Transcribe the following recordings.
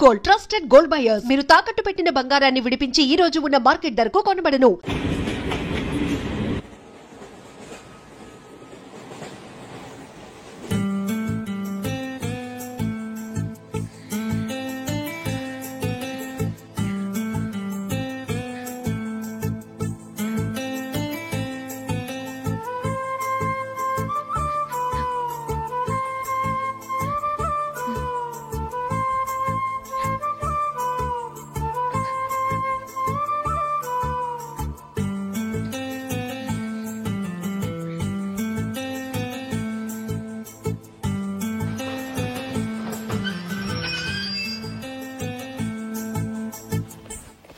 Gold, trusted gold buyers. మీరు తాకట్టు పెట్టిన బంగారాన్ని విడిపించి ఈ రోజు ఉన్న మార్కెట్ ధరకు కొనబడను.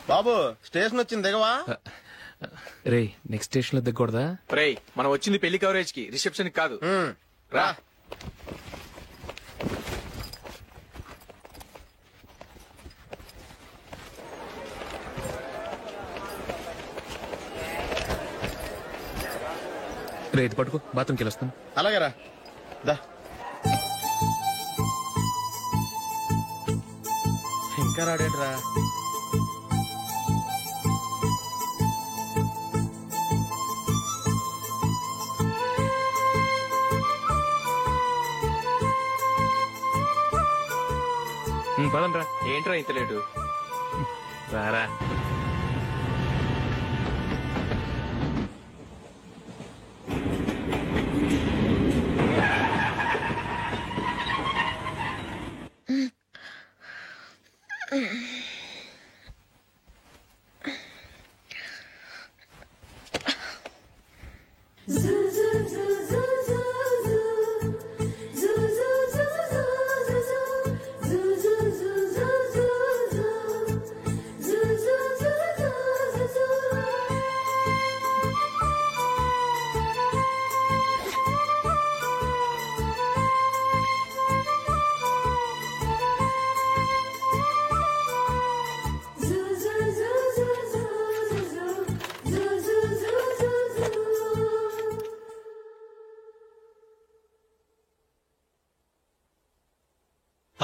బాబు స్టేషన్ వచ్చింది దిగవా? రే నెక్స్ట్ స్టేషన్ లో దిగకూడదా? రే మనం వచ్చింది పెళ్లి కవరేజ్ కి, రిసెప్షన్ కాదు. రా రే ఇది పట్టుకో, బాత్రూమ్కి వెళ్ళొస్తాను. అలాగే రా. దా ఇంకా రాడేట్రా? పదండ్రా. ఏంట్రా ఇంత లేటు? రారా.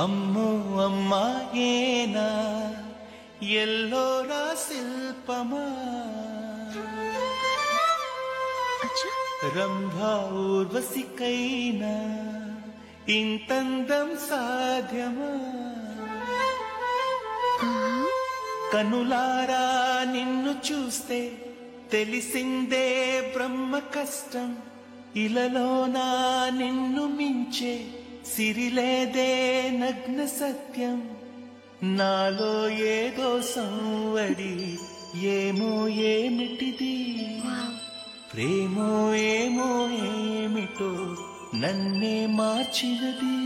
అమ్మో అమ్మాయేనా ఎల్లోరా శిల్పమా, రంభా ఊర్వశికైనా ఇంతందం సాధ్యమా, కనులారా నిన్ను చూస్తే తెలిసిందే బ్రహ్మ కష్టం, ఇలలోనా నిన్ను మించే సిరిలేదే నగ్న సత్యం, నాలో ఏదో సంవడి ఏమో ఏమిటిది, ప్రేమో ఏమో ఏమిటో నన్నే మార్చినది.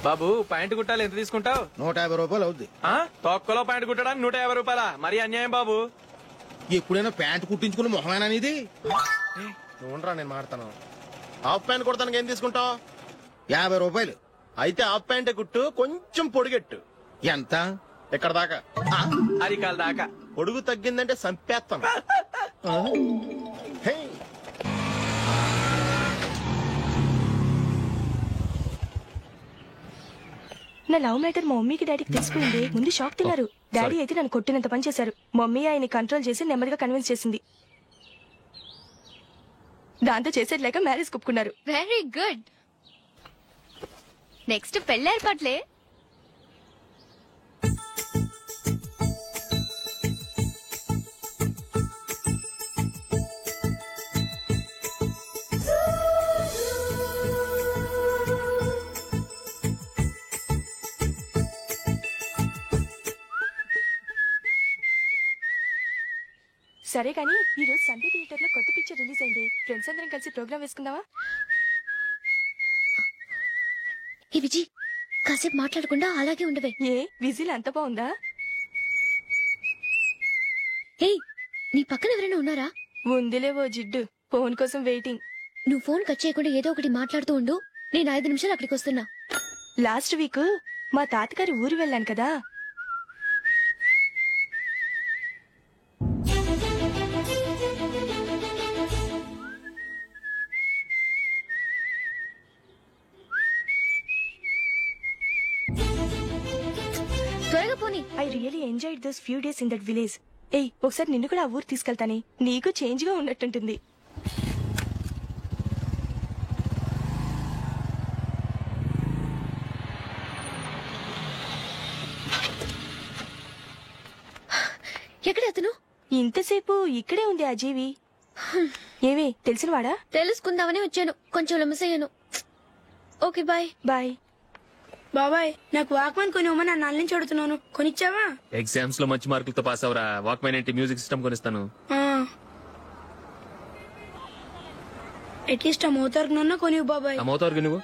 బాబు ప్యాంటు కుట్టాలి, ఎంత తీసుకుంటావు? 150 రూపాయలు అవుద్ది. తొక్కలో ప్యాంటు కుట్టడానికి 150 రూపాయల? మరి అన్యాయం బాబు. ఎప్పుడైనా ప్యాంట్ కుట్టించుకుని మొహమేనా ఇది? నువ్వురా, నేను మాడతాను. హాఫ్ ప్యాంట్ కుడతానికి ఏం తీసుకుంటావు? 50 రూపాయలు. అయితే హాఫ్ ప్యాంటే కుట్టు, కొంచెం పొడిగెట్టు. ఎంత? ఇక్కడ దాకా, అరికాల దాకా. పొడుగు తగ్గిందంటే సంపేస్తాను. నా లవ్ మ్యాటర్ మా మమ్మీకి డాడీకి తెలిసిపోయింది. ముందు షాక్ తిన్నారు. డాడీ అయితే నన్ను కొట్టినంత పని చేశారు. మమ్మీ ఆయన్ని కంట్రోల్ చేసి నెమ్మదిగా కన్విన్స్ చేసింది. దాంతో చేసేది లేక మ్యారేజ్ ఒప్పుకున్నారు. Very good. నెక్స్ట్ పెళ్లి ఏర్పాట్లే. సరే కానీ ఈ రోజు సండే థియేటర్ లో కొత్త పిక్చర్ రిలీజ్ అయింది. ఫ్రెండ్స్ అందరం కలిసి ప్రోగ్రామ్ వేసుకుందామా? ఈ విజి కాసేపు మాట్లాడకుండా అలాగే ఉండవే. ఏ విజిల్ అంత బాగుందా? హే, నీ పక్కన ఎవరైనా ఉన్నారా? ఉందిలేవో జిడ్డు, ఫోన్ కోసం వెయిటింగ్. నువ్వు ఫోన్ కట్ చేయకుండా ఏదో ఒకటి మాట్లాడుతూ ఉండు. నేను 5 నిమిషాలు అక్కడికి వస్తున్నా. లాస్ట్ వీక్ మా తాతగారి ఊరు వెళ్ళాను కదా, త్వరగా పోనీ. I really enjoyed this few days in that village. ఏయ్, ఒకసారి నిన్ను కూడా ఆ ఊరు తీసుకెళ్తానే, నీకు చేంజ్ గా ఉన్నట్టుంటుంది. ఎక్కడ అతను? ఇంతసేపు ఇక్కడే ఉంది ఆ జీవి. ఏవే తెలిసినవాడా? తెలుసుకుందామని వచ్చాను, కొంచెం లెమసయ్యాను. Okay bye. బాయ్. బాబాయ్, నాకు వాక్మన్ కొనివ్వమని నా నాన్న నుంచి అడుగుతున్నాను, కొనిచ్చావా? ఎగ్జామ్స్ లో మంచి మార్కులతో పాస్ అవరా. వాక్మెన్ ఏంటి, మ్యూజిక్ సిస్టమ్ కొనిస్తాను. అట్లీస్ట్ ఆ మోతారు కొనివ్వు బాబాయ్. ఆ మోతారు నువ్వు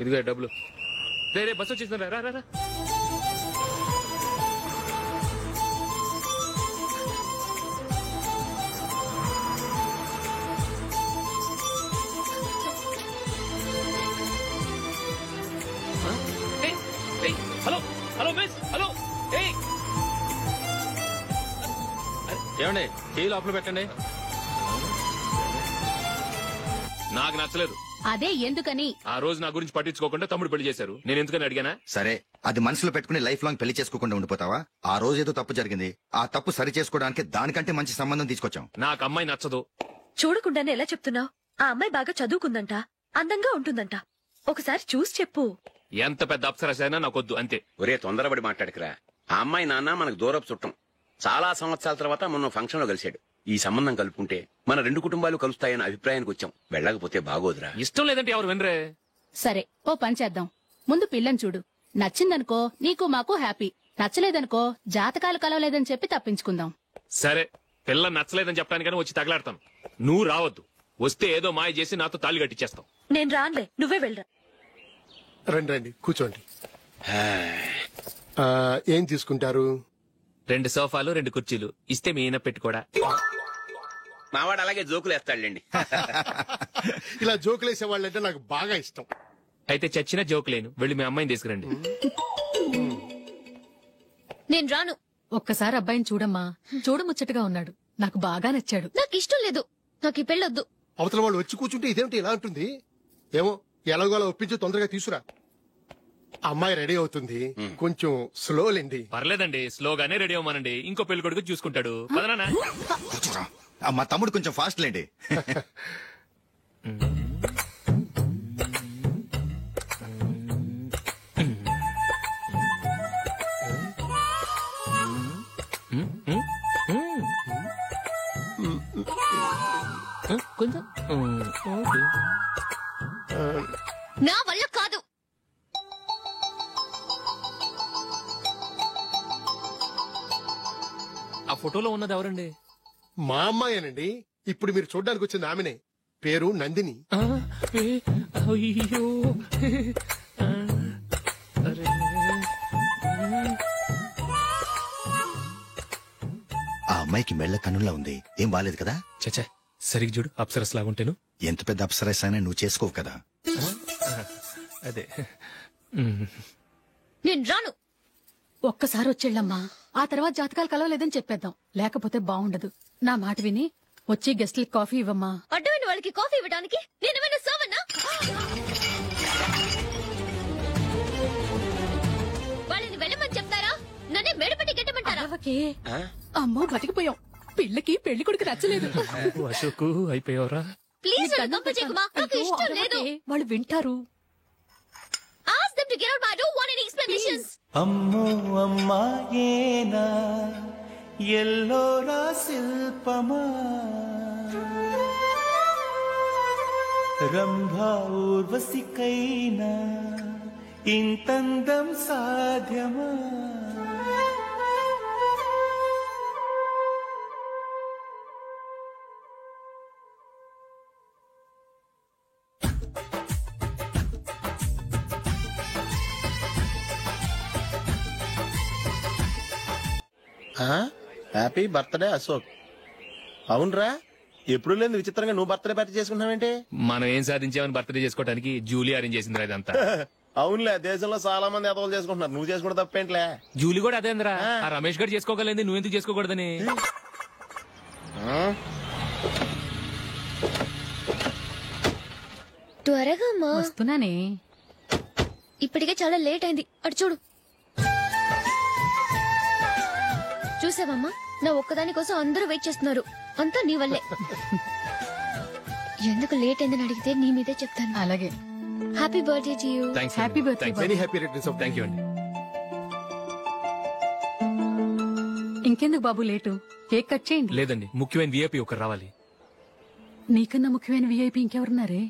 ఇదిగో డబ్బులు. రే బస్ వచ్చేసిందా, రా రా రా. Hello hello miss, hello. ఏమండి టీ లోపల పెట్టండి. నాకు నచ్చలేదు. అదే ఎందుకని? ఆ రోజు నా గురించి పట్టించుకోకుండా తమ్ముడు పెళ్లి చేశారు. నేను ఎందుకని అడిగానా? సరే, అది మనసులో పెట్టుకుని లైఫ్ లాంగ్ పెళ్లి చేసుకోకుండా ఉండిపోతావా? ఆ రోజు ఏదో తప్పు జరిగింది, ఆ తప్పు సరి చేసుకోవడానికి దానికంటే మంచి సంబంధం తీసుకొచ్చాం. నాకు అమ్మాయి నచ్చదు. చూడకుండానే ఎలా చెప్తున్నావు? ఆ అమ్మాయి బాగా చదువుకుందంట, అందంగా ఉంటుందంట. ఒకసారి చూసి చెప్పు. ఎంత పెద్ద అప్సరసైనా నాకొద్దు, అంతే. ఒరే తొందరపడి మాట్లాడకురా. ఆ అమ్మాయి నాన్న మనకు దూరపు చుట్టం. చాలా సంవత్సరాల తర్వాత మొన్న ఫంక్షన్ లో కలిశాడు. ఈ సంబంధం కలుపుకుంటే మన రెండు కుటుంబాలు కలుస్తాయన్న అభిప్రాయానికి వచ్చాం. వెళ్ళకపోతే బాగోదురా. ఇష్టం లేదంటే ఎవరు వినరే. సరే, ఓ పని చేద్దాం. ముందు పిల్లని చూడు. నచ్చిందనుకో నీకు మాకు హ్యాపీ, నచ్చలేదనుకో జాతకాలు కలవలేదని చెప్పి తప్పించుకుందాం. సరే, పిల్ల నచ్చలేదని చెప్పడానికని వచ్చి తగలాడతాను. నువ్వు రావద్దు. వస్తే ఏదో మాయ చేసి నాతో తాళి కట్టించేస్తావు. నేను రానులే, నువ్వే వెళ్ళరా. రండి రండి కూర్చోండి. ఏం తీసుకుంటారు? 2 సోఫాలు 2 కుర్చీలు ఇస్తే మీ ఈయన పెట్టుకోడా. మావాడు అలాగే జోకులు వేస్తాడులేండి. ఇలా జోకులేసే వాళ్ళంటే నాకు బాగా ఇష్టం. అయితే చచ్చిన జోక్ లేను. వెళ్ళి మీ అమ్మాయిని తీసుకురండి. నేను రాను. ఒక్కసారి అబ్బాయిని చూడమ్మా, చూడముచ్చటగా ఉన్నాడు. నాకు బాగా నచ్చాడు. నాకు ఇష్టం లేదు, నాకు ఈ పెళ్ళొద్దు. అవతల వాళ్ళు వచ్చి కూర్చుంటే ఇదేమిటి ఇలా ఉంటుంది? ఏమో ఎలాగోలా ఒప్పించి తొందరగా తీసుకురా. అమ్మాయి రెడీ అవుతుంది, కొంచెం స్లో లేండి. పర్లేదండి, స్లోగానే రెడీ అవ్వమనండి. ఇంకో పెళ్లి కొడుకు చూసుకుంటాడు. పదనా. మా తమ్ముడు కొంచెం ఫాస్ట్ లేండి. కొంచెం నా వల్ల కాదు. ఆ ఫోటోలో ఉన్నది ఎవరండి? మా అమ్మాయేనండి. ఇప్పుడు మీరు చూడడానికి వచ్చింది ఆమెనే. పేరు నందిని. అయ్యో, ఆ అమ్మాయికి మెళ్ళ కన్నులా ఉంది, ఏం బాలేదు కదా? చచ్చా, సరిగ్గా చూడు, అప్సరస్ లాగుంటేను. ఎంత పెద్ద అప్సరస్ అయినా నువ్వు చేసుకోవు కదా. అదే. నేను రాను. ఒక్కసారి వచ్చేళ్ళమ్మా, ఆ తర్వాత జాతకాలు కలవలేదని చెప్పేద్దాం. లేకపోతే బాగుండదు. నా మాట విని వచ్చి గెస్ట్లకి కాఫీ ఇవ్వమ్మా. అడ్డమైన వాళ్ళకి కాఫీ ఇవ్వడానికి నేనేమైనా సోమన్నా? వాళ్ళని వెళ్ళమని చెప్తారా? నన్నే మెడపట్టి గెట్టమంటారా? అమ్మో, బతికిపోయాం. పిల్లకి పెళ్లి కొడుకు నచ్చలేదు. అశోకు అయిపోయావరా. ప్లీజ్ నాకు ఇష్టం లేదు. వాళ్ళు వింటారు. Ask them to get out. I don't want any explanations. అమ్మో అమ్మాయేనా ఎల్లోరా శిల్పమా రంభా ఊర్వశికైనా ఇంతందం సాధ్యమా? Happy birthday Ashok. అవునరా, ఎప్పుడు లేదు విచిత్రంగా నువ్వు బర్త్డే పార్టీ చేసుకుంటున్నావేంటి? మనం ఏం సాధించామని బర్త్డే చేసుకోవడానికి జూలీ అరేంజ్ చేసిందిరా ఇదంతా. అవునులే, దేశంలో చాలా మంది ఎదవలు చేసుకుంటున్నారు, నువ్వు చేసుకుంటే తప్పేంట్లే. జూలీ కూడా అదేంద్రా, ఆ రమేష్ గారు చేసుకోగలేదు, నువ్వెందుకు చేసుకోకూడదని. త్వరగా అమ్మా. వస్తున్నానే. ఇప్పటికే చాలా లేట్ అయింది. అటు చూడు. చూసావమ్మా, నా ఒక్కదాని కోసం అందరూ వెయిట్ చేస్తున్నారు. అంతా నీ వల్లే. ఎందుకు లేట్ అయిందని అడిగితే నీ మీదే చెప్తాను. అలాగే. Happy birthday to you. Happy birthday. Very happy returns of. Thank you అండి. ఇంకెందుకు బాబు లేటు, కేక్ కట్ చేయండి. లేదండి, ముఖ్యమైన విఐపి ఒకరు రావాలి. నీకన్నా ముఖ్యమైన విఐపి ఇంకెవరున్నారే?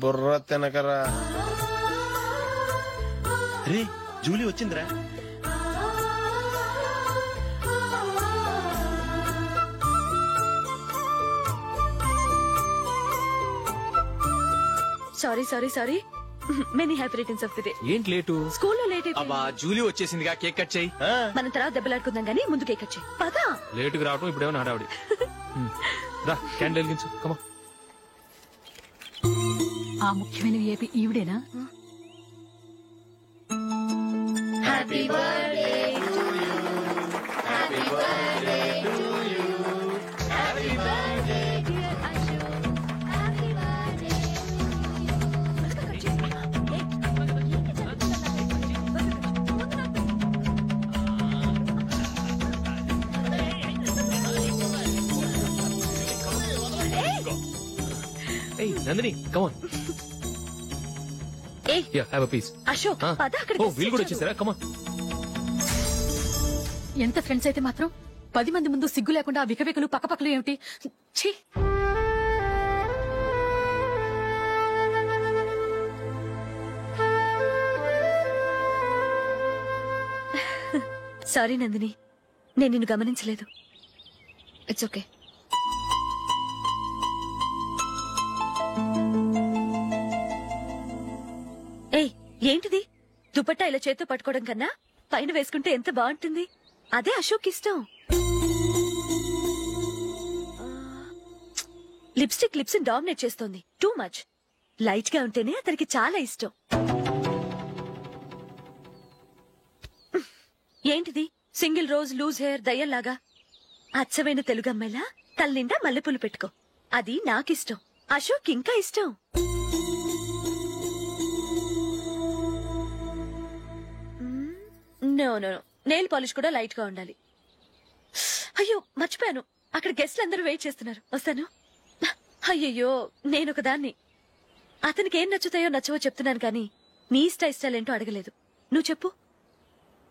బుర్ర తినకరా. రే, జూలీ వచ్చిందిరా. Sorry sorry sorry. Many happy returns of the day. ఏంటి లేటు? స్కూల్లో లేట్ అయిపోయింది. అబ్బా, జూలీ వచ్చేసిందిగా, కేక్ కట్ చేయి. మనం తర్వాత దెబ్బలాడుకుందాం గానీ ముందు కేక్ కట్ చేయి. పదా. లేటుగా రావటం ఇప్పుడేమో హడావిడి. రా, క్యాండిల్ వెలిగించు. కమా. ఆ ముఖ్యమైన విఐపి ఈవిడేనా? Happy birthday to you. Happy birthday to you. Happy birthday dear Ashu. Happy birthday. ఏయ్ నందిని, కమాన్. ఏయ్, yeah, have a piece. Ashok, పద అక్కడికి. ఓ, వీళ్ళు కూడా వచ్చేసారా? కమాన్. ఎంత ఫ్రెండ్స్ అయితే మాత్రం 10 మంది ముందు సిగ్గు లేకుండా ఆ వికవికలు పక్కపక్కలు ఏమిటి? ఛీ. సారీ నందిని, నేను నిన్ను గమనించలేదు. It's okay. ఏయ్, ఏంటిది? దుపట్టా ఇలా చేత్తో పట్టుకోవడం కన్నా పైన వేసుకుంటే ఎంత బాగుంటుంది. అదే అశోక్ ఇష్టం. లిప్స్టిక్ లిప్స్ డామినేట్ చేస్తోంది. Too much. లైట్ గా ఉంటేనే అతనికి చాలా ఇష్టం. ఏంటిది? సింగిల్ రోజ్ లూజ్ హెయిర్ దయ్యంలాగా. అచ్చమైన తెలుగు అమ్మాయిలా తల్లిండా మల్లెపూలు పెట్టుకో. అది నాకిష్టం. అశోక్ ఇంకా ఇష్టం. No no no, nail polish కూడా లైట్ గా ఉండాలి. అయ్యో, మర్చిపోయాను, అక్కడ గెస్ట్లు అందరూ వెయిట్ చేస్తున్నారు. వస్తాను. అయ్యయ్యో, నేనొక దాన్ని. అతనికి ఏం నచ్చుతాయో నచ్చవో చెప్తున్నాను కానీ నీ ఇష్టాలేంటో అడగలేదు. నువ్వు చెప్పు.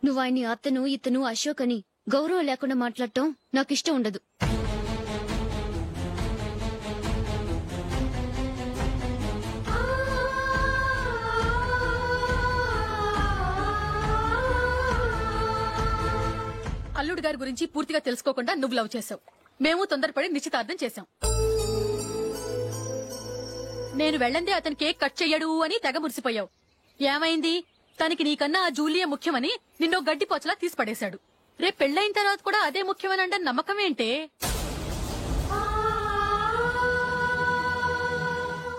నువ్వు ఆయన్ని అతను ఇతను అశోక్ అని గౌరవం లేకుండా మాట్లాడటం నాకు ఇష్టం ఉండదు. అల్లుడు గారి గురించి పూర్తిగా తెలుసుకోకుండా నువ్వు లవ్ చేసావు. మేము తొందరపడి నిశ్చితార్థం చేశాం. నేను వెళ్ళందే అతని కేక్ కట్ చెయ్యడు అని తెగ మురిసిపోయావు. ఏమైంది? తనకి నీకన్నా ఆ జూలియా ముఖ్యమని నిన్నో గడ్డి పోచలా తీసి పడేశాడు. రేపు పెళ్ళైన తర్వాత కూడా అదే ముఖ్యమని అంటే నమ్మకం ఏంటే?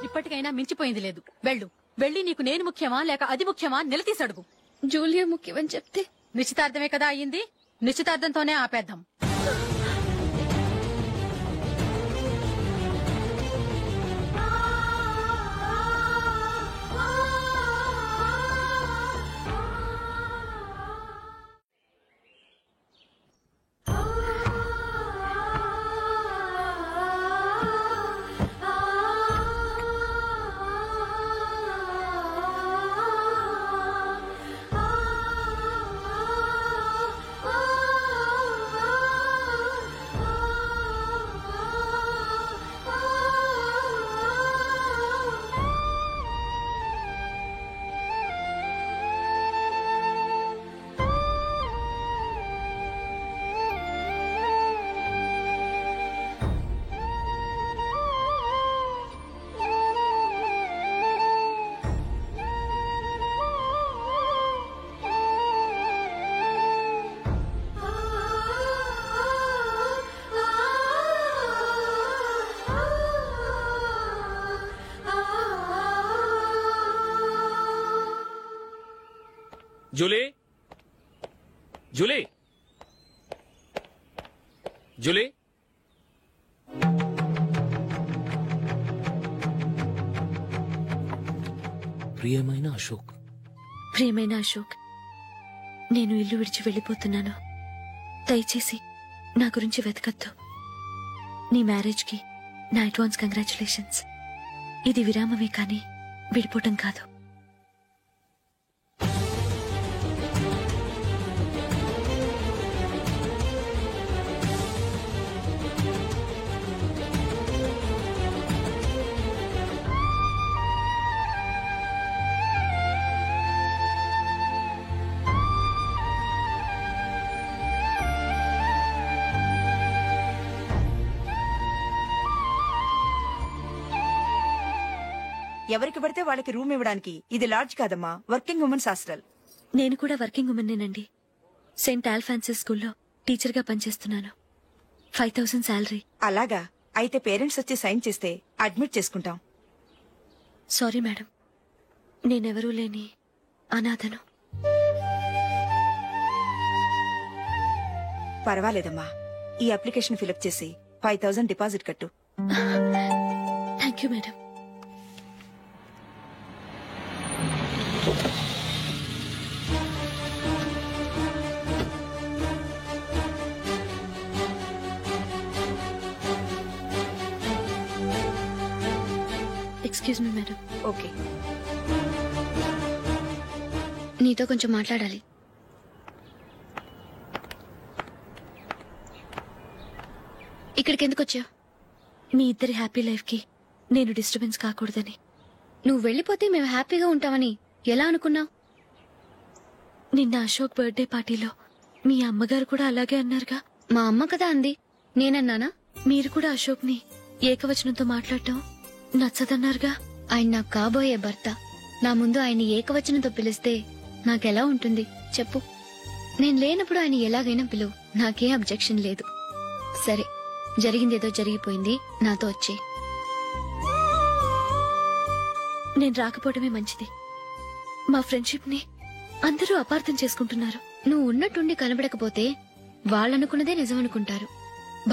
ఇప్పటికైనా మించిపోయింది లేదు. వెళ్ళు. వెళ్ళి నీకు నేను ముఖ్యమా లేక అది ముఖ్యమా నిలదీసి అడుగు. జూలియా ముఖ్యమని చెప్తే నిశ్చితార్థమే కదా అయ్యింది. నిశ్చితార్థంతోనే ఆపేద్దాం. జూలీ జూలీ జూలీ ప్రియమైన అశోక్, ప్రియమైన అశోక్, నేను ఇల్లు విడిచి వెళ్ళిపోతున్నాను. దయచేసి నా గురించి వెతకద్దు. నీ మ్యారేజ్కి నా అడ్వాన్స్ కంగ్రాచులేషన్స్. ఇది విరామమే కానీ విడిపోవటం కాదు. ఎవరికి పడితే వాళ్ళకి రూమ్ ఇవ్వడానికి ఇది లాడ్జ్ కాదమ్మా, వర్కింగ్ ఉమెన్స్ హాస్టల్. నేను కూడా వర్కింగ్ ఉమెన్నేనండి. సెయింట్ ఆల్ఫాన్సెస్ స్కూల్లో టీచర్గా పనిచేస్తున్నాను. 5000 శాలరీ. అలాగా? అయితే పేరెంట్స్ వచ్చి సైన్ చేస్తే అడ్మిట్ చేసుకుంటాం. సారీ మేడం, నేనెవరూ లేని అనాథను. పర్వాలేదమ్మా, ఈ అప్లికేషన్ ఫిలప్ చేసి 5000 డిపాజిట్ కట్టు. Thank you madam. Excuse me madam. Okay. నీతో కొంచెం మాట్లాడాలి. ఇక్కడికి ఎందుకు వచ్చావు? మీ ఇద్దరి హ్యాపీ లైఫ్ కి నేను డిస్టర్బెన్స్ కాకూడదని. నువ్వు వెళ్ళిపోతే మేము హ్యాపీగా ఉంటామని ఎలా అనుకున్నావు? నిన్న అశోక్ బర్త్డే పార్టీలో మీ అమ్మగారు కూడా అలాగే అన్నారుగా. మా అమ్మ కదా అంది, నేనన్నానా? మీరు కూడా అశోక్ ని ఏకవచనంతో మాట్లాడటం నచ్చదన్నారుగా. ఆయన నాకు కాబోయే భర్త. నా ముందు ఆయన ఏకవచనంతో పిలిస్తే నాకెలా ఉంటుంది చెప్పు? నేను లేనప్పుడు ఆయన ఎలాగైనా పిలువు, నాకేం అబ్జెక్షన్ లేదు. సరే, జరిగిందేదో జరిగిపోయింది, నాతో వచ్చే. నేను రాకపోవడమే మంచిది. మా ఫ్రెండ్షిప్ ని అందరూ అపార్థం చేసుకుంటున్నారు. నువ్వు ఉన్నట్టుండి కనబడకపోతే వాళ్ళనుకున్నదే నిజమనుకుంటారు.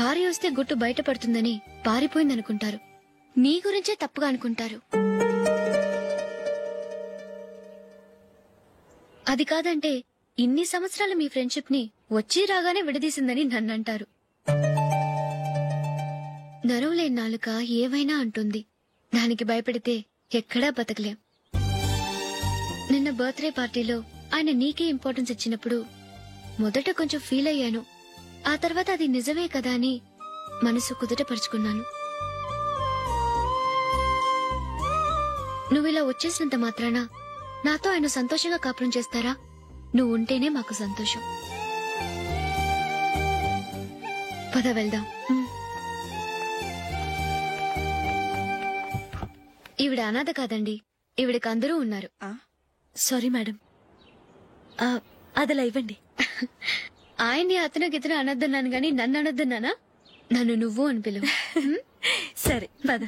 భార్య వస్తే గుట్టు బయటపడుతుందని పారిపోయిందనుకుంటారు. నీ గురించే తప్పుగా అనుకుంటారు. అది కాదంటే ఇన్ని సంవత్సరాల మీ ఫ్రెండ్షిప్ ని వచ్చి రాగానే విడదీసిందని నన్నంటారు. నరవలేని నాలుక ఏవైనా అంటుంది. దానికి భయపడితే ఎక్కడా బతకలేం. నిన్న బర్త్డే పార్టీలో ఆయన నీకే ఇంపార్టెన్స్ ఇచ్చినప్పుడు మొదట కొంచెం ఫీల్ అయ్యాను. ఆ తర్వాత అది నిజమే కదా అని మనసు కుదుటపరుచుకున్నాను. నువ్విలా వచ్చేసినంత మాత్రాన నాతో ఆయన సంతోషంగా కాపురం చేస్తారా? నువ్వు ఉంటేనే మాకు సంతోషం. పద వెళ్దాం. ఈవిడ అనాథ కాదండి, ఈవిడకి అందరూ ఉన్నారు. సారీ మేడం, అదలా ఇవ్వండి. ఆయన్ని అతను గితను అనొద్దన్నాను గాని నన్ను అనొద్దన్నానా? నన్ను నువ్వు అని పిలువు. సరే పద.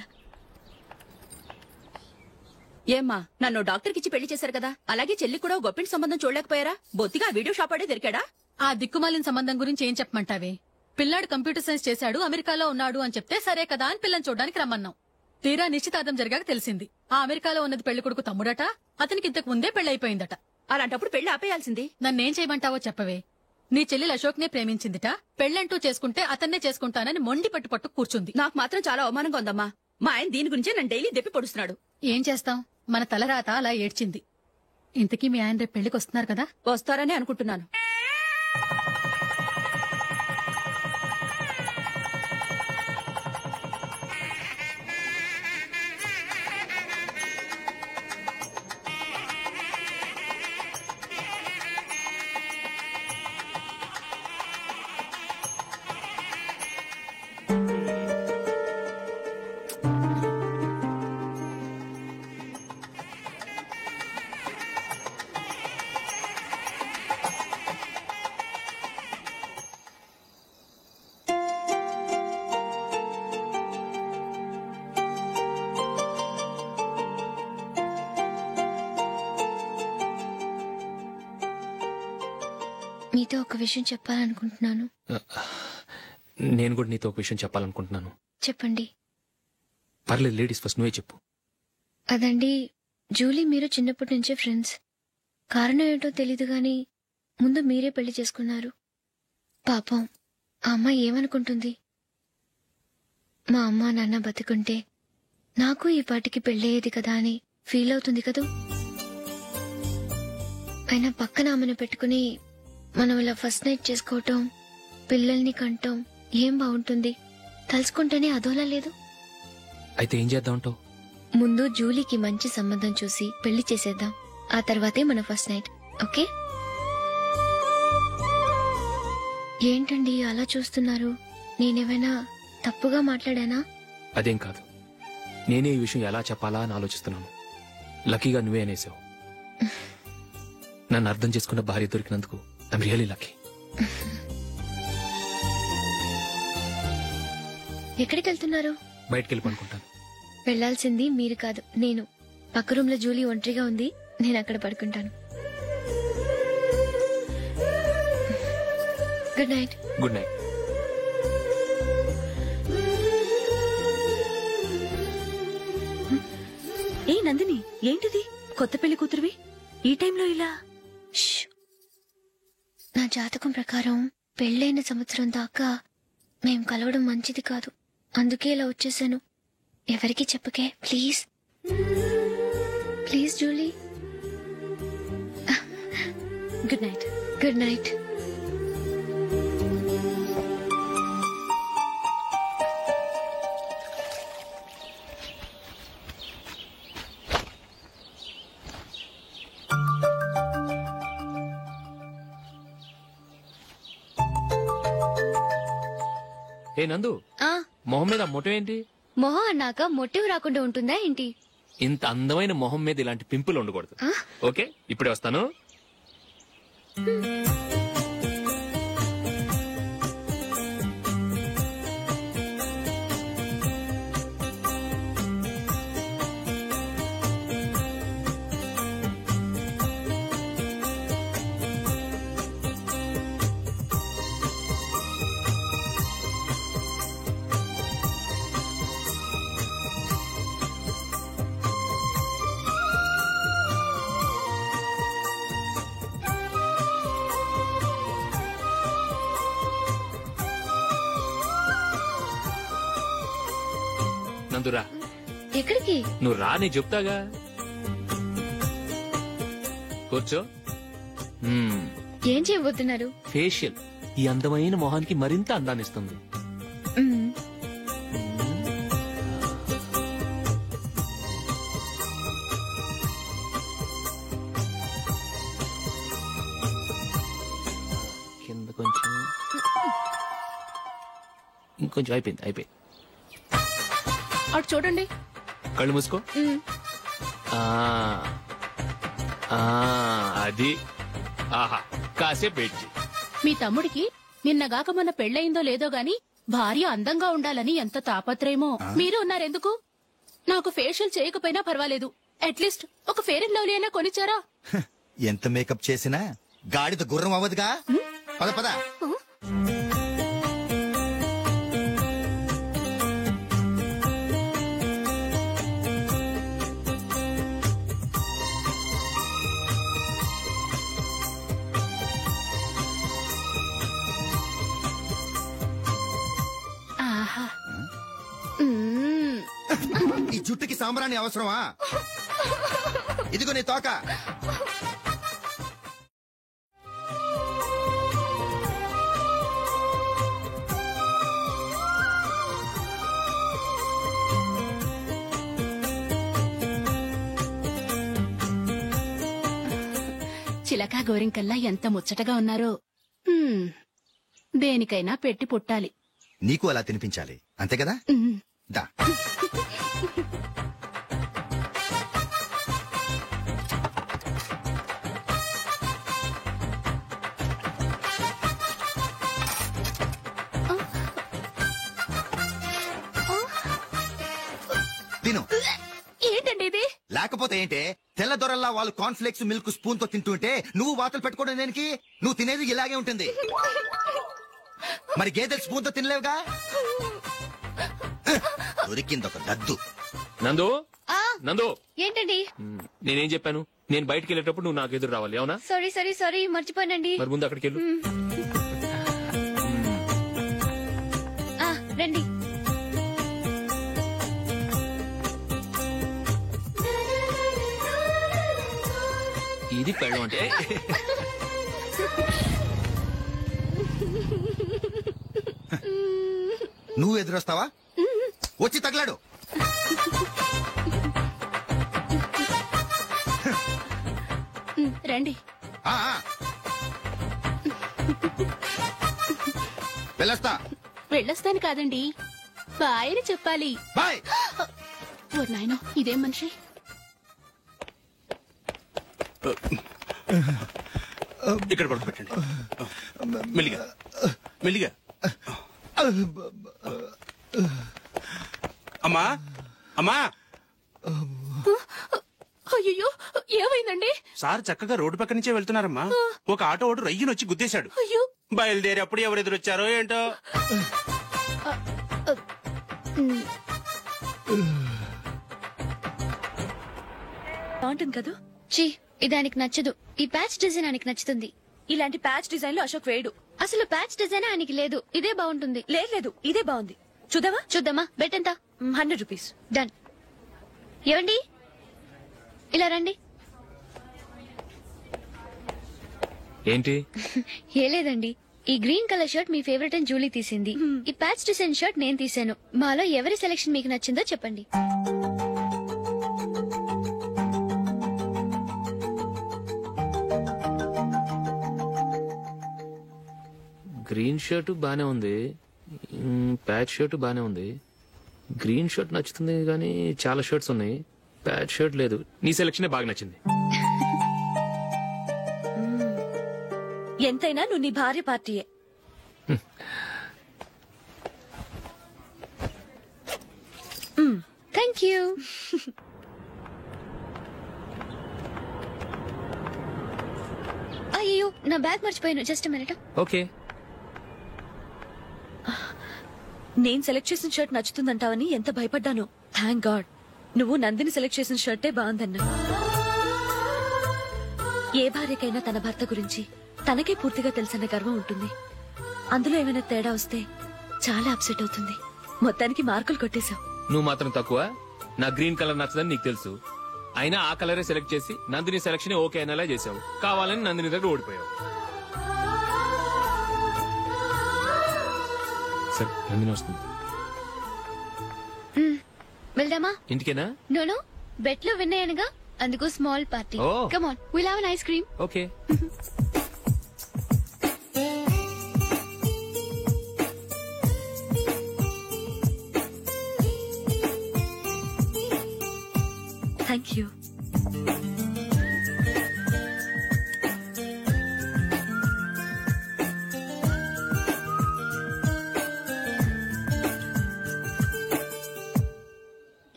ఏమ్మా, నన్ను డాక్టర్కిచ్చి పెళ్లి చేశారు కదా, అలాగే చెల్లి కూడా గొప్పింటి సంబంధం చూడలేకపోయారా? బొత్తిగా వీడియో షాప్ ఆడే దొరికాడా? ఆ దిక్కుమాలిన సంబంధం గురించి ఏం చెప్పమంటావే? పిల్లాడు కంప్యూటర్ సైన్స్ చేశాడు, అమెరికాలో ఉన్నాడు అని చెప్తే సరే కదా అని పిల్లని చూడడానికి రమ్మన్నాం. తీరా నిశ్చితార్థం జరిగాక తెలిసింది ఆ అమెరికాలో ఉన్నది పెళ్లి కొడుకు తమ్ముడట, అతనికి ఇంతకు ముందే పెళ్లయిపోయిందట. అలాంటప్పుడు పెళ్లి ఆపేయాల్సింది. నన్నేం చేయమంటావో చెప్పవే. నీ చెల్లెలు అశోక్ నే ప్రేమించిందిట, పెళ్లంటూ చేసుకుంటే అతన్నే చేసుకుంటానని మొండి పట్టు కూర్చుంది. నాకు మాత్రం చాలా అవమానంగా ఉందమ్మా. మా ఆయన దీని గురించే నన్ను డైలీ దెప్పి పొడుస్తున్నాడు. ఏం చేస్తాం, మన తలరాత అలా ఏడ్చింది. ఇంతకీ మీ ఆయన రేపు పెళ్లికి వస్తున్నారు కదా? వస్తారని అనుకుంటున్నాను. మీతో ఒక విషయం చెప్పాలనుకుంటున్నాను. నేను కూడా నీతో ఒక విషయం చెప్పాలనుకుంటున్నాను. చెప్పండి. పర్లేదు, లేడీస్ ఫస్ట్, నువ్వే చెప్పు. అదండి, జూలీ మీరు చిన్నప్పటి నుంచే ఫ్రెండ్స్. కారణం ఏంటో తెలీదు గాని ముందు మీరే పెళ్లి చేసుకున్నారు. పాపం ఆ అమ్మాయి ఏమనుకుంటుంది? మా అమ్మ నాన్న బతుకుంటే నాకు ఈ పాటికి పెళ్ళయ్యేది కదా అని ఫీల్ అవుతుంది కదూ. అయినా పక్కన ఆమెను పెట్టుకుని మనం ఇలా ఫస్ట్ నైట్ చేసుకోవటం, పిల్లల్ని కంటాం ఏం బాగుంటుంది? తలుచుకుంటేనే అదోలా లేదు. అయితే ఏం చేద్దామంటావు? ముందు జూలీకి మంచి సంబంధం చూసి పెళ్లి చేసేద్దాం. ఆ తర్వాతే మన ఫస్ట్ నైట్. ఓకే? ఏంటండి అలా చూస్తున్నారు? నేనేమైనా తప్పుగా మాట్లాడానా? అదేం కాదు, నేనే ఈ విషయం ఎలా చెప్పాలా అని ఆలోచిస్తున్నాను. లక్కీగా నువ్వే అనేసావు. నన్ను అర్థం చేసుకున్న భార్య దొరికినందుకు ఐమ్ రియలీ లక్కీ. ఎక్కడికి వెళ్తున్నారు? బయటికి వెళ్ళి పడుకుంటాను. వెళ్లాల్సింది మీరు కాదు, నేను. పక్క రూమ్ లో జూలీ ఒంటరిగా ఉంది, నేను అక్కడ పడుకుంటాను. Good night. Good night. ఏ నందిని, ఏంటిది? కొత్త పెళ్లి కూతురువి ఈ టైంలో ఇలా? నా జాతకం ప్రకారం పెళ్ళైన సంవత్సరం దాకా మేం కలవడం మంచిది కాదు. అందుకే ఇలా వచ్చేసాను. ఎవరికి చెప్పకే please. Please Julie. Good night. Good night. ఏ నందు, మొహం మీద మొట్టం ఏంటి? మొహం అన్నాక మొటివ్ రాకుండా ఉంటుందా ఏంటి? ఇంత అందమైన మొహం మీద ఇలాంటి పింపుల్ ఉండకూడదు. ఓకే, ఇప్పుడే వస్తాను. నందురా. ఎక్కడికి? నువ్వు రా, నేను చెప్తాగా. కూర్చో. ఏం చేయబోతున్నారు? ఫేషియల్ ఈ అందమైన మొహానికి మరింత అందాన్నిస్తుంది. కింద కొంచెం, ఇంకొంచెం. అయిపోయింది. అటు చూడండి. కళ్ళు మూసుకో. అది. ఆహా, కాసేపు వెయిట్ చేయి. మీ తమ్ముడికి నిన్నగాక మొన్న పెళ్ళయిందో లేదో గాని భార్య అందంగా ఉండాలని ఎంత తాపత్రయమో. మీరు ఉన్నారెందుకు? నాకు ఫేషియల్ చేయకపోయినా పర్వాలేదు, అట్లీస్ట్ ఒక ఫేర్ అండ్ లవ్లీ అయినా కొనిచ్చారా? ఎంత మేకప్ చేసినా గాడిద గుర్రం అవ్వదుగా. పద పద. ఈ జుట్టుకి సాంబ్రాణి అవసరమా? ఇదిగో నీ తోక. చిలకా గోరింకల్లా ఎంత ముచ్చటగా ఉన్నారో. దేనికైనా పెట్టి పుట్టాలి. నీకు అలా తినిపించాలి, అంతే కదా? దా. తిను. ఏంటండి ఇది? లేకపోతే ఏంటే, తెల్లదొరల్లా వాళ్ళు కాన్ఫ్లెక్స్ మిల్క్ స్పూన్ తో తింటుంటే నువ్వు వాతలు పెట్టుకోవడం దేనికి? నువ్వు తినేది ఇలాగే ఉంటుంది. మరి గేదెలు స్పూన్ తో తినలేవుగా. దొరికింది ఒక దద్దు. నందు నందు ఏంటండి? నేనేం చెప్పాను? నేను బయటికి వెళ్ళేటప్పుడు నువ్వు నాకు ఎదురు రావాలి, అవునా? సారీ మర్చిపోయానండి. మరి ముందు అక్కడికి వెళ్ళు. రండి. ఇది పెళ్ళం అంటే. నువ్వు ఎదురొస్తావా? వచ్చి తగలాడు. రండి. వెళ్ళొస్తా. వెళ్ళొస్తాను కాదండి, బాయ్ అని చెప్పాలి. బాయ్. ఓ నాయనో, ఇదేం మనిషి. ఇక్కడ పడుకోబెట్టండి. మెల్లిగా మెల్లిగా. అమ్మా అమ్మా. అయ్యో, ఏమైందండి? సార్ చక్కగా రోడ్డు పక్క నుంచే వెళ్తున్నారమ్మా. ఒక ఆటో ఓడు రయ్యనొచ్చి గుద్దేశాడు. బయలుదేరి అప్పుడు ఎవరు ఎదురొచ్చారో ఏంటో. బాగుంటుంది కదా? చీ, ఇదానికి నచ్చదు. ఈ ప్యాచ్ డిజైన్ ఆయనకి నచ్చుతుంది. ఇలాంటి ప్యాచ్ డిజైన్ లో అశోక్ వేడు. అసలు ప్యాచ్ డిజైన్ ఆయనకి లేదు. ఇదే బాగుంటుంది. లేదు, ఇదే బాగుంది. చూద్దామా? బెట్ ఎంత? 100 రూపీస్. డన్. ఏవండి, ఇలా రండి. ఏంటి? ఏ లేదండి, ఈ గ్రీన్ కలర్ షర్ట్ మీ ఫేవరెట్ అని జూలీ తీసింది. ఈ ప్యాచ్ డిజైన్ షర్ట్ నేను తీసాను. మాలో ఎవరి సెలెక్షన్ మీకు నచ్చిందో చెప్పండి. గ్రీన్ షర్ట్ బానే ఉంది, ప్యాచ్ షర్ట్ బానే ఉంది. గ్రీన్ షర్ట్ నచ్చుతుంది కానీ చాలా షర్ట్స్ ఉన్నాయి, ప్యాచ్ షర్ట్ లేదు. నీ సెలెక్షన్ బాగా నచ్చింది. ఎంతైనా నువ్వు నీ భార్య పార్టీయే. Thank you. అయ్యో, నా బ్యాగ్ మర్చిపోయాను. Just minute. ఓకే. నేను సెలెక్ట్ చేసిన షర్ట్ నచ్చుతుందంటావని ఎంత భయపడ్డాను. థ్యాంక్ గాడ్ నువ్వు నందిని సెలెక్ట్ చేసిన షర్టే బాగుందన్నా. ఏ భార్యకైనా తన భర్త గురించి తనకే పూర్తిగా తెలుసన్న గర్వం ఉంటుంది. అందులో ఏమైనా తేడా వస్తే చాలా అప్సెట్ అవుతుంది. మొత్తానికి మార్కులు కొట్టేశావు. నువ్వు మాత్రం తక్కువ. నా గ్రీన్ కలర్ నచ్చదని నీకు తెలుసు, అయినా ఆ కలరే సెలెక్ట్ చేసి నందిని సెలెక్షన్ ఓకే అనేలా చేసావు. కావాలని నందిని దగ్గర ఓడిపోయావు. సరే, నందిని వస్తుంది. వెళ్దామా? ఇంటికేనా? నో, బెట్ లో విన్ అయ్యానుగా, అందుకు small party. Oh. Come on, will have an ice cream. Okay. Thank you.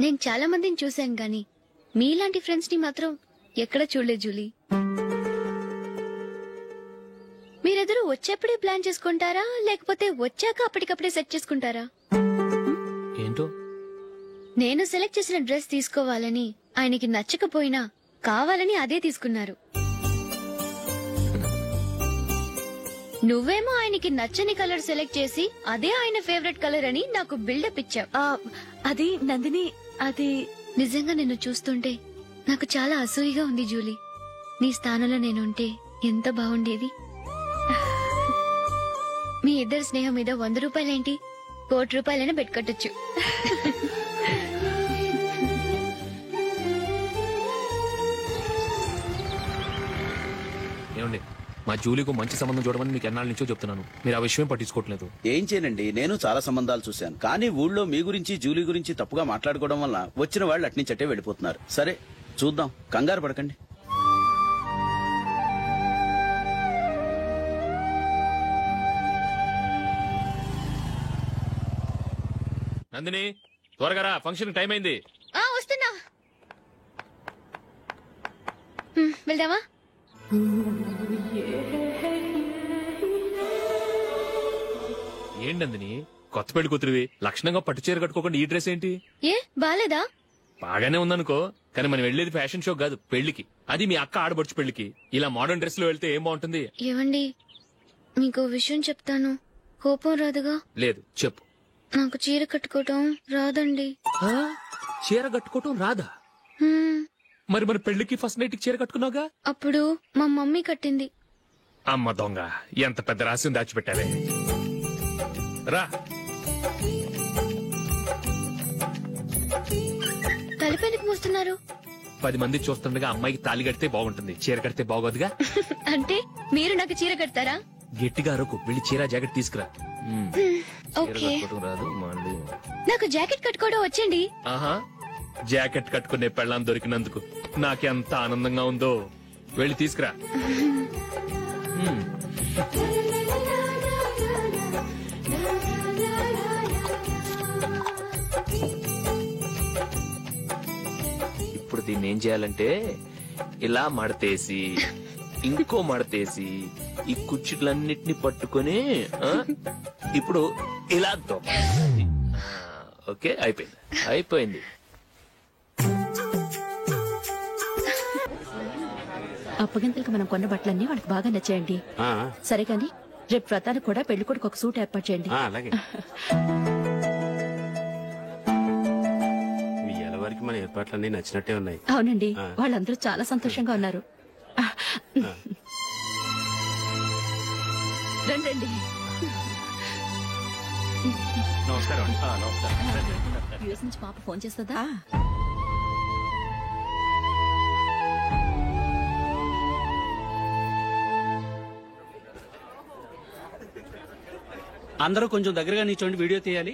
నేను చాలా మందిని చూశాను గాని మీలాంటి ఫ్రెండ్స్ ని మాత్రం ఎక్కడ చూడలేదు జూలీ. మీరెదరూ వచ్చేప్పుడే ప్లాన్ చేసుకుంటారా, లేకపోతే వచ్చాక అప్పటికప్పుడే సెట్ చేసుకుంటారా? ఏంటో, నేను సెలెక్ట్ చేసిన డ్రెస్ తీసుకోవాలని ఆయనకి నచ్చకపోయినా కావాలని అదే తీసుకున్నారు. నువ్వేమో ఆయనకి నచ్చని కలర్ సెలెక్ట్ చేసి అదే ఆయన ఫేవరెట్ కలర్ అని నాకు బిల్డప్ ఇచ్చావు. అది నందిని, అది నిజంగా నిన్ను చూస్తుంటే నాకు చాలా అసూయగా ఉంది జూలీ. నీ స్థానంలో నేనుంటే ఎంత బాగుండేది. మీ ఇద్దరు స్నేహం మీద 100 రూపాయలేంటి, 1 కోటి రూపాయలైనా పెట్టుకట్టొచ్చు. ఏమండి, మా జూలీకు మంచి సంబంధం చూడమని మీకు ఎన్నాళ్ళ నుంచో చెప్తున్నాను, మీరు ఆ విషయం పట్టించుకోవట్లేదు. ఏం చేయనండి, నేను చాలా సంబంధాలు చూశాను. కానీ ఊళ్ళో మీ గురించి జూలీ గురించి తప్పుగా మాట్లాడుకోవడం వల్ల వచ్చిన వాళ్ళు అట్నుంచట్టే వెళ్ళిపోతున్నారు. సరే చూద్దాం, కంగారు పడకండి. నందిని, త్వరగా రా, ఫంక్షన్ టైం అయింది. వస్తున్నా. వెళ్దామా? ఏంటందని కొత్త పెళ్లి కూతురివి లక్షణంగా పట్టు చీర కట్టుకోకుండా ఈ డ్రెస్ ఏంటి? ఏ బాలేదా? బాగానే ఉందనుకో, కానీ మనం వెళ్ళేది ఫ్యాషన్ షో కాదు, పెళ్లికి. అది మీ అక్క ఆడబడుచు పెళ్లికి. ఇలా మోడర్న్ డ్రెస్ లో వెళ్తే ఏం బాగుంటుంది? ఏవండి, మీకు విషయం చెప్తాను, కోపం రాదుగా? లేదు, చెప్పు. నాకు చీర కట్టుకోవటం రాదండి. చీర కట్టుకోవటం రాదా? మరి మన పెళ్లికి ఫస్ట్ నైట్ చీర కట్టుకున్నావుగా? అప్పుడు మా మమ్మీ కట్టింది. అమ్మ దొంగ, ఎంత పెద్ద రహస్యం దాచిపెట్టావే. రా. తలపెందుకు మోస్తున్నారు? 10 మంది చూస్తుండగా అమ్మాయికి తాళి కడితే బాగుంటుంది, చీర కడితే బాగోదుగా. అంటే మీరు నాకు చీర కడతారా? గట్టిగా అరకు, వెళ్ళి చీర జాకెట్ తీసుకురా. ఓకే. రాదు మళ్ళీ. నాకు జాకెట్ కట్టుకోవడం వచ్చండి. ఆహా, జాకెట్ కట్టుకునే పెళ్ళాం దొరికినందుకు నాకెంత ఆనందంగా ఉందో. వెళ్ళి తీసుకురా. ఇప్పుడు దీన్ని ఏం చేయాలంటే ఇలా మడతేసి ఇంకో మడతేసి ఈ కుర్చీలన్నిటిని పట్టుకొని ఇప్పుడు ఇలా దొక్కాలి. ఓకే, అయిపోయింది. అప్పగింతలకు మనం కొన్న బట్టలన్నీ వాళ్ళకి బాగా నచ్చాయండి. సరే కానీ రేపు వ్రతానికి కూడా పెళ్లి కొడుకు ఒక సూట్ ఏర్పాటు చేయండి. అలాగే. వరకు మన ఏర్పాట్లన్నీ నచ్చినట్టే ఉన్నాయి. అవునండి, వాళ్ళందరూ చాలా సంతోషంగా ఉన్నారు. రండి. నమస్కారం. యూఎస్ నుంచి పాప ఫోన్ చేస్తుందా? అందరూ కొంచెం దగ్గరగా నిల్చోండి, వీడియో తీయాలి.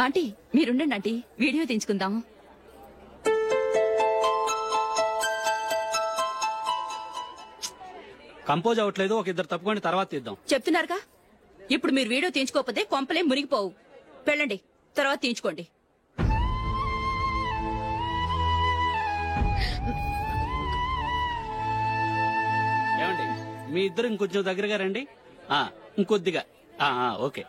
ఆంటీ మీరుండండి ఆంటీ, వీడియో తీయించుకుందాం. కంపోజ్ అవ్వట్లేదు, ఒక ఇద్దరు తప్పుకొని తర్వాత తీద్దాం. చెప్తున్నారుగా, ఇప్పుడు మీరు వీడియో తీయించుకోకపోతే కొంపలే మునిగిపోవు. వెళ్ళండి, తర్వాత తీయించుకోండి. ఏమండి, మీ ఇద్దరు ఇంకొంచెం దగ్గరగా రండి. ఇంకొద్దిగా. ఓకే.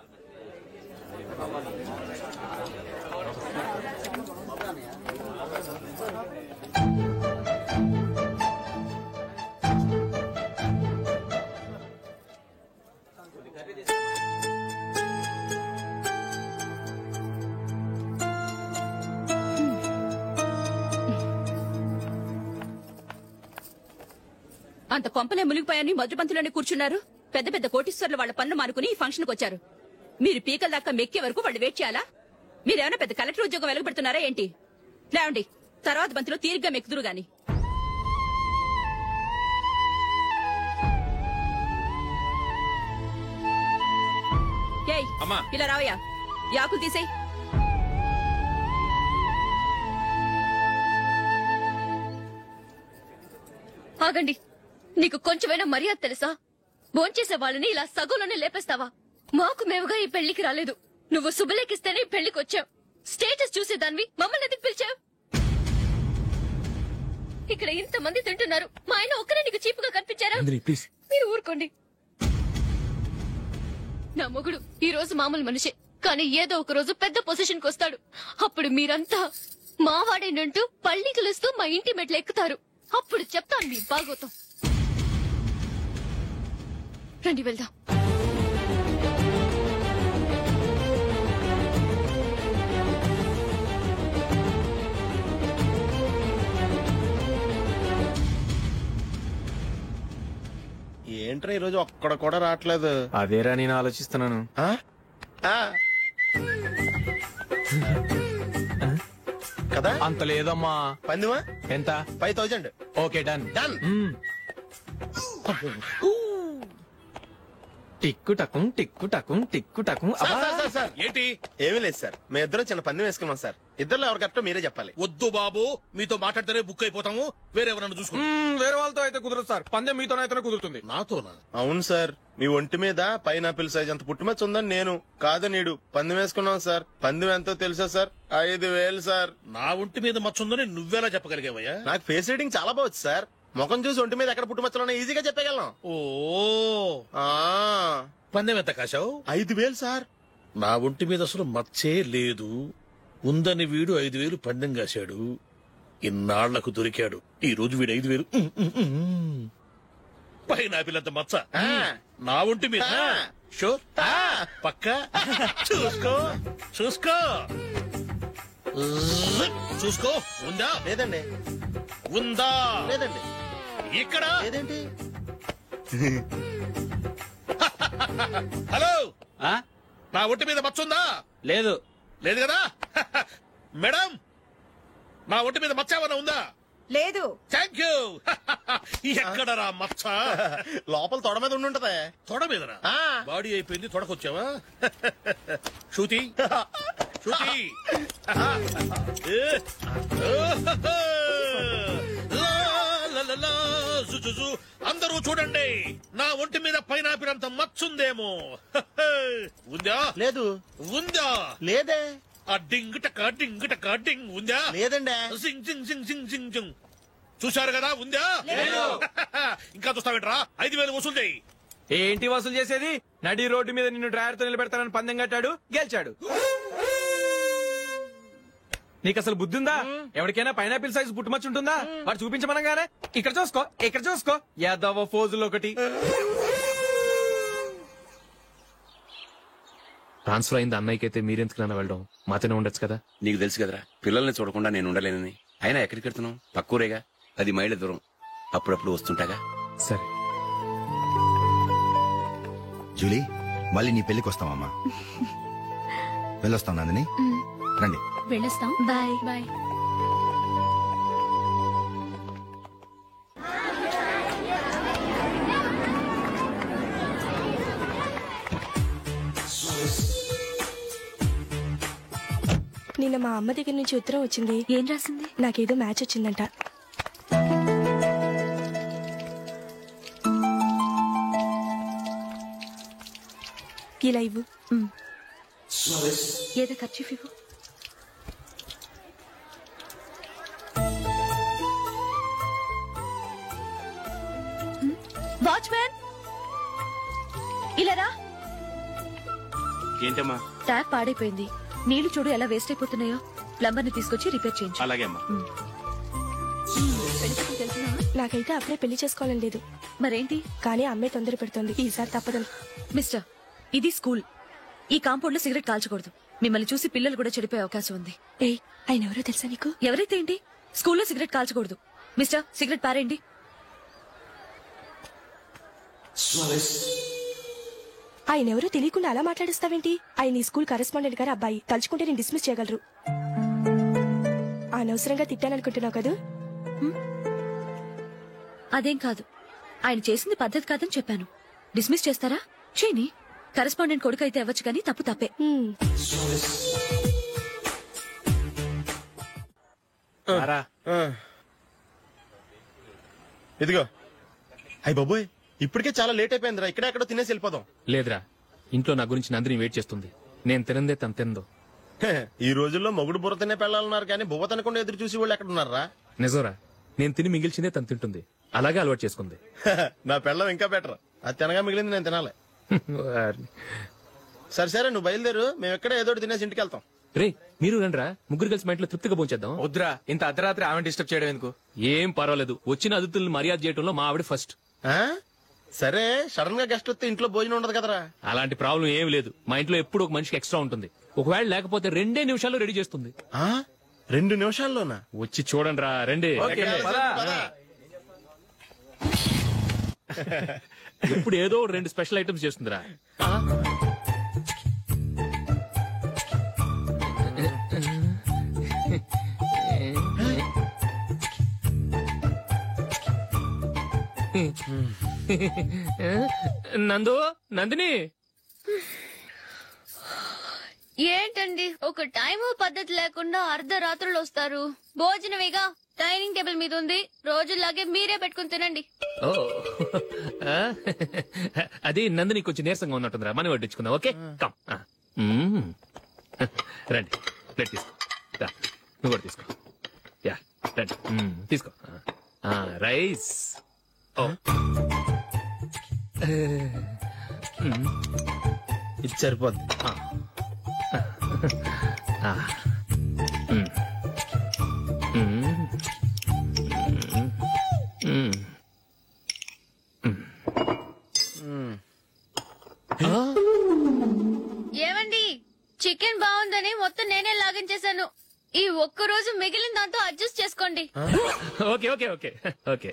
అంత కొంపలే మునిగిపోయాని మొదటి పంతిలోనే కూర్చున్నారు. పెద్ద పెద్ద కోటీశ్వర్లు వాళ్ళ పనులు మానుకుని ఈ ఫంక్షన్ కు వచ్చారు. మీరు పీకల దాకా మెక్కే వరకు వాళ్ళు వెయిట్ చేయాలా? మీరేమైనా పెద్ద కలెక్టర్ ఉద్యోగం వెలగబెడుతున్నారా ఏంటి? లేవండి, తర్వాత బంతిలో తీరిగ్గా మెక్కుదురు గాని. ఏయ్, ఇలా రావయ్యా, యాకులు తీసేయ్. ఆగండి, నీకు కొంచెమైనా మర్యాద తెలుసా? భోంచేసే వాళ్ళని ఇలా సగంలోనే లేపేస్తావా? మాకు మేముగా ఈ పెళ్లికి రాలేదు. నువ్వు శుభలేఖిస్తేనే ఈ పెళ్లికి వచ్చావు. స్టేటస్ చూసేదానివి మమ్మల్ని ఎందుకు పిలిచావు? ఇక్కడ ఇంతమంది తింటున్నారు, మా ఆయన ఒక్కరే నీకు చీపుగా కనిపించారా? మీరు ఊరుకోండి. నా మొగుడు ఈ రోజు మామూలు మనిషే, కానీ ఏదో ఒక రోజు పెద్ద పొజిషన్ కు వస్తాడు. అప్పుడు మీరంతా మావాడేనంటూ పళ్ళికలుస్తూ మా ఇంటి మెట్లు ఎక్కుతారు. అప్పుడు చెప్తాను మీ బాగోతాం. రండి వెళ్దాం. ఏంట్రా ఈరోజు ఒక్కడ కూడా రావట్లేదు? అదేరా నేను ఆలోచిస్తున్నాను. కదా అంత లేదమ్మా. పందిమా ఎంత? 5000. Okay, done. డన్. టిక్కు టకుం టిక్కు టకుం టిక్కు టకుం. సార్ ఏంటి? ఏమీ లేదు సార్, మీ ఇద్దరు చిన్న పందెం వేసుకున్నాం సార్. ఇద్దరు ఎవరు కరెక్టో మీరే చెప్పాలి. వద్దు బాబు, మీతో మాట్లాడితేనే బుక్ అయిపోతాము. వేరే ఎవరన్నా చూసుకుంటాం. వేరే వాళ్ళతో అయితే కుదరదు సార్, పందెం మీతోనైతేనే కుదురుతుంది. నాతోనా? అవును సార్, మీ ఒంటి మీద పైనాపిల్ సైజ్ అంత పుట్టుమచ్చ ఉందని నేను కాదు నీడు పందెం వేసుకున్నాం సార్. పందెం ఎంతో తెలుసా సార్? 5,000 సార్. నా ఒంటి మీద మచ్చ ఉందని నువ్వెలా చెప్పగలిగావయ్యా? నాకు ఫేస్ రీడింగ్ చాలా బాగుంది సార్. ముఖం చూసి ఒంటి మీద ఎక్కడ పుట్టుమచ్చలో ఈజీగా చెప్పగలను. ఓ పందెం ఎంత కాశావు? 5,000 సార్. నా ఒంటి మీద అసలు మచ్చే లేదు. ఉందని వీడు 5,000 పందెం కాశాడు. ఇన్నాళ్లకు దొరికాడు. ఈ రోజు వీడు 5,000 పైనాపిలంత మచ్చ నా ఒంటి మీద. షూర్ పక్క చూసుకో చూసుకో చూసుకో. ఉందా? లేదండి. ఉందా? లేదండి. ఇక్కడ లేదేంటి? హలో, నా ఒంటి మీద మచ్చ ఉందా? లేదు. లేదు కదా? మేడం, నా ఒంటి మీద మచ్చ ఏమైనా ఉందా? లేదు. Thank you. ఎక్కడరా మచ్చ? లోపల తొడ మీద ఉండుంటదే. తొడ మీదరా? బాడీ అయిపోయింది, తొడకొచ్చావా? శృతి శృతి. అందరూ చూడండి, నా ఒంటి మీద పైనాపిల్ అంత మచ్చుందేమో. ఉందా? లేదు. ఉందా? లేదే. ఆ డింగ్ టక డింగ్ టక డింగ్ ఉందా? లేదండి. సింగ్ సింగ్ సింగ్ సింగ్ సింగ్ సింగ్. చూశారు కదా? ఉందా? ఇంకా చూస్తావేంట్రా? 5,000 వసూలు చేయి. ఏంటి వసూలు చేసేది? నడి రోడ్డు మీద నిన్ను డ్రైవర్ తో నిలబెడతానని పందెం కట్టాడు, గెలిచాడు. నీకు అసలు బుద్ధి ఉందా? ఎవరికైనా పైనాపిల్ సైజ్ పుట్టుమచ్చు ఉంటుందా? వాడు చూపించమనగానే ఇక్కడ చూసుకో, ఇక్కడ చూసుకో, యాదవ ఫోజులు ఒకటి. ట్రాన్స్ఫర్ అయింది అన్నయ్యకైతే మీరెందుకు వెళ్ళడం? మాతోనే ఉండొచ్చు కదా. నీకు తెలుసు కదరా, పిల్లల్ని చూడకుండా నేను ఉండలేనని. అయినా ఎక్కడికి వెళ్తున్నావు? పక్కూరేగా, 10 మైళ్ళ దూరం. అప్పుడప్పుడు వస్తుంటాగా. సరే జూలీ, మళ్ళీ నీ పెళ్లికి వస్తామమ్మా. వెళ్ళొస్తాం నందిని, రండి. వెళ్ళొస్తాం. Bye bye. నిన్న మా అమ్మ దగ్గర నుంచి ఉత్తరం వచ్చింది. ఏం రాసింది? నాకేదో మ్యాచ్ వచ్చిందంట. ఇలా ఇవ్వు. ఏదో ఖర్చు ఇవ్వు. వాచ్మ్యాన్, ఇలా రా. ఏంటమ్మా? ట్యాప్ పాడైపోయింది. నీళ్లు చూడు ఎలా వేస్ట్ అయిపోతున్నాయో. ప్లంబర్ ని తీసుకొచ్చి రిపేర్ చేయించు. అలాగే అమ్మా. నాకైతే అప్పుడే పెళ్లి చేసుకోవాలని లేదు. మరేంటి? కానీ అమ్మే తొందర పెడుతోంది. ఈసారి తప్పదని. మిస్టర్, ఇది స్కూల్. ఈ కాంపౌండ్ లో సిగరెట్ కాల్చకూడదు. మిమ్మల్ని చూసి పిల్లలు కూడా చెడిపోయే అవకాశం ఉంది. ఆయన ఎవరో తెలుసా నీకు? ఎవరైతే ఏంటి? స్కూల్లో సిగరెట్ కాల్చకూడదు. మిస్టర్, సిగరెట్ పారేయండి. ఆయన ఎవరో తెలియకుండా అలా మాట్లాడిస్తావేంటి? ఆయన ఈ స్కూల్ కరెస్పాండెంట్ గారు అబ్బాయి. తలుచుకుంటే నేను డిస్మిస్ చేయగలరు. అనవసరంగా తిట్టాననుకుంటున్నావు కదా? అదేం కాదు. ఆయన చేసింది పద్ధతి కాదని చెప్పాను. డిస్మిస్ చేస్తారా? చేయని. కరెస్పాండెంట్ కొడుకు అయితే అవ్వచ్చు కానీ తప్పు తప్పే. ఇదిగో. అయ్య బాబోయ్, ఇప్పటికే చాలా లేట్ అయిపోయిందిరా. ఇక్కడెక్కడో తినేసి వెళ్ళిపోదాం. లేదురా, ఇంట్లో నా గురించి నందిని వెయిట్ చేస్తుంది. నేను తినందే తను తిందో. ఈ రోజుల్లో మొగుడు బుర్ర తినే పెళ్ళాలన్నారు కానీ బువ్వ తినకుండా ఎదురు చూసి వాళ్ళు ఎక్కడ ఉన్నారా? నిజంరా, నేను తిని మిగిల్చిందే తను తింటుంది. అలాగే అలవాటు చేసుకుంది. నా పెళ్ళం ఇంకా బెటర్. అది తినగా మిగిలింది నేను తినాలి. సరే సరే, నువ్వు బయలుదేరు. మేము ఎక్కడ ఏదో తినేసి ఇంటికి వెళ్తాం. రే, మీరు రండిరా, ముగ్గురు కలిసి మా ఇంట్లో తృప్తిగా పోంచేద్దాం. వద్దురా, ఇంత అర్ధరాత్రి ఆమె డిస్టర్బ్ చేయడం ఎందుకు? ఏం పర్వాలేదు, వచ్చిన అతిథులను మర్యాద చేయడంలో మా ఆవిడ ఫస్ట్. సరే, సడన్ గా గెస్ట్ వస్తే ఇంట్లో భోజనం ఉండదు కదరా? అలాంటి ప్రాబ్లం ఏం లేదు. మా ఇంట్లో ఎప్పుడు ఒక మనిషికి ఎక్స్ట్రా ఉంటుంది. ఒకవేళ లేకపోతే 2 నిమిషాల్లో రెడీ చేస్తుంది. 2 నిమిషాల్లోనా? వచ్చి చూడండి రా, రండి. ఇప్పుడు ఏదో 2 స్పెషల్ ఐటమ్స్ చేస్తుందిరా. నందు నందిని ఏంటండి ఒక టైము పద్ధతి లేకుండా అర్ధరాత్రులు వస్తారు. భోజనమేగా డైనింగ్ టేబుల్ మీద ఉంది. రోజుల్లాగే మీరే పెట్టుకుని తినండి. ఓ అది నందిని కొంచెం నీరసంగా ఉన్నట్టుందిరా, మనం వడ్డించుకుందాం. Okay come. రండి ప్లేట్ తీసుకో. రా, నువ్వు కూడా తీసుకో. యా రండి తీసుకో. రైస్. ఓ ఇది సరిపోద్ది. ఏమండి చికెన్ బాగుందని మొత్తం నేనే లాగించేశాను. ఈ ఒక్క రోజు మిగిలిన దాంతో అడ్జస్ట్ చేసుకోండి. ఓకే ఓకే ఓకే ఓకే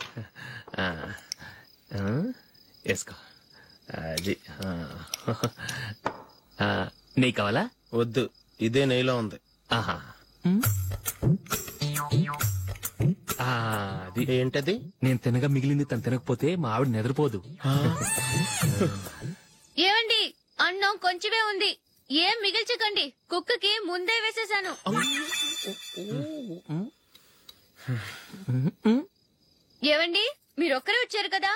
వేసుకో. అది నెయ్యి కావాలా? వద్దు, ఇదే నెయ్యిలో ఉంది. ఆహా అది ఏంటది? నేను తినగా మిగిలింది తను తినకపోతే మా ఆవిడ నిద్రపోదు. ఏమండి అన్నం కొంచెమే ఉంది, ఏం మిగిల్చకండి. కుక్కకి ముందే వేసేశాను. ఏవండి మీరొక్కరే వచ్చారు కదా,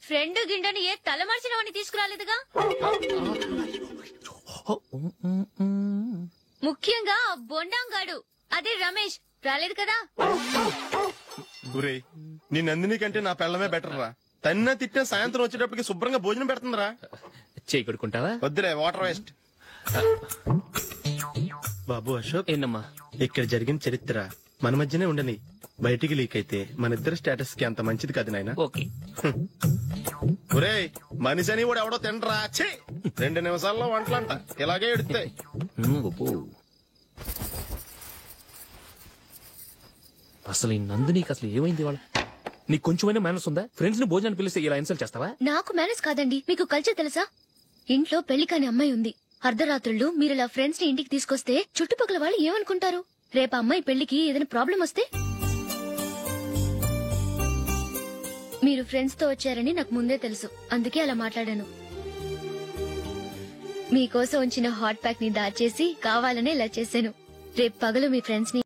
ఫ్రెండ్ గిండని ఏ తలమర్చిన వాడిని తీసుకురాలేదుగా. ముఖ్యంగా బొండాంగాడు అదే రమేష్ రాలేదు కదా. గురే నీ నందిని కంటే నా పెళ్ళమే బెటర్ రా. తన్న తిట్టిన సాయంత్రం వచ్చేటప్పటికి శుభ్రంగా భోజనం పెడుతుందిరా. చేయి కొడుకుంటావా? వద్దులే, వాటర్ వేస్ట్. బాబు అశోక్, ఏంటమ్మా ఇక్కడ జరిగిన చరిత్ర మన మధ్యనే ఉండని, బయటికి లీక్ అయితే మన ఇద్దరు స్టేటస్ కి అంత మంచిది కాదు నాయన. ఓకే ఒరే మనిషి అని కూడా ఎవడో తినరా. 2 నిమిషాల్లో వంటలంట ఇలాగే ఎడుతాయి. అసలు ఈ నందినికి అసలు ఏమైంది? వాళ్ళ నీకు కొంచెమైనా మేనస్ ఉందా? ఫ్రెండ్స్ ని భోజనాన్ని పిలిస్తే ఇలా ఇన్సల్ట్ చేస్తావా? నాకు మేనేజ్ కాదండి, మీకు కల్చర్ తెలుసా? ఇంట్లో పెళ్లి కాని అమ్మాయి ఉంది. అర్ధరాత్రుళ్ళు మీరు ఇలా ఫ్రెండ్స్ ని ఇంటికి తీసుకొస్తే చుట్టుపక్కల వాళ్ళు ఏమనుకుంటారు? రేపు అమ్మాయి పెళ్లికి ఏదైనా ప్రాబ్లం వస్తే? మీరు ఫ్రెండ్స్ తో వచ్చారని నాకు ముందే తెలుసు, అందుకే అలా మాట్లాడాను. మీకోసం ఉంచిన హాట్ ప్యాక్ ని దాచేసి కావాలనే ఇలా చేశాను. రేపు పగలు మీ ఫ్రెండ్స్ ని